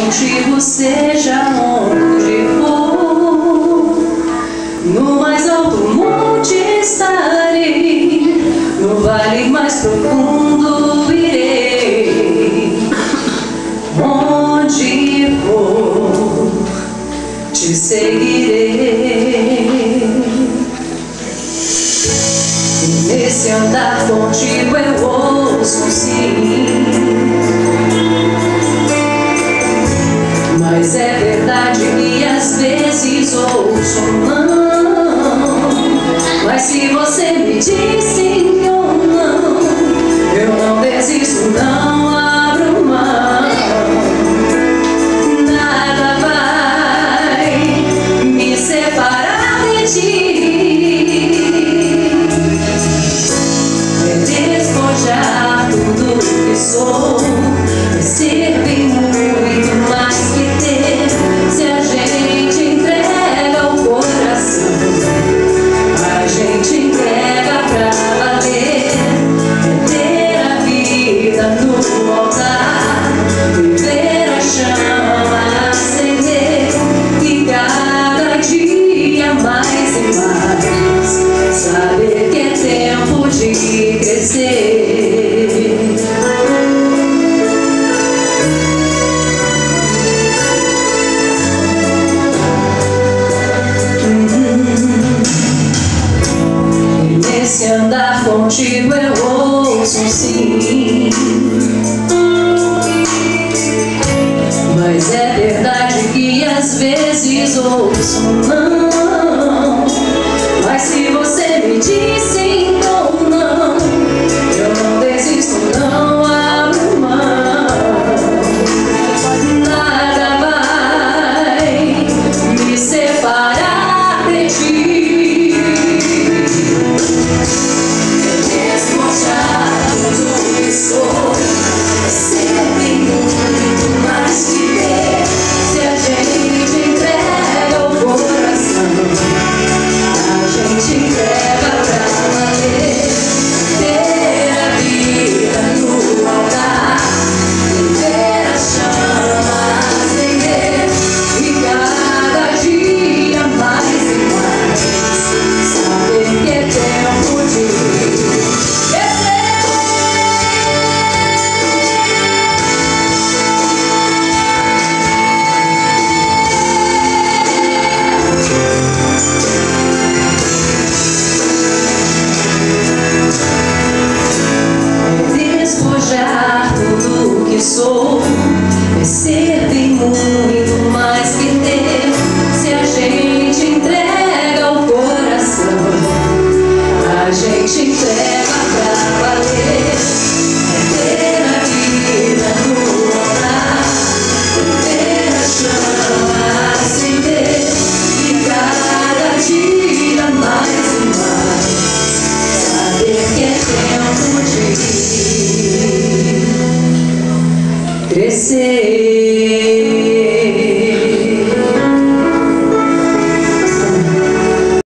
contigo, seja onde for. No mais alto monte estarei, no vale mais profundo irei. Onde for, te seguirei. Nesse andar contigo eu ouço sim, mas é verdade que às vezes ouço não. Mas se você me diz sim ou não, eu não desisto, não abro mão. Nada vai me separar de ti. Despojar tudo que sou, ser bem muito mais que ter. Se a gente entrega o coração, a gente entrega pra valer. Ter a vida no altar, viver a chama acender, e cada dia mais e mais saber que é tempo de crescer. Nesse andar contigo eu ouço sim, mas é verdade que às vezes ouço não. Mas se você me diz sim ou não, eu não desisto, não abro mão. Nada vai me separar de ti. Despojar tudo que sou, ser bem muito mais que ter. Se a gente entrega o coração, a gente entrega pra valer. Ter a vida no altar, viver a chama acender, e cada dia mais e mais saber que é tempo de despojar tudo que sou, é ser bem muito mais que ter. Se a gente entrega o coração, a gente entrega pra valer. É ter a vida no altar, ter a chama acender, e cada dia mais e mais saber que é tempo de crescer.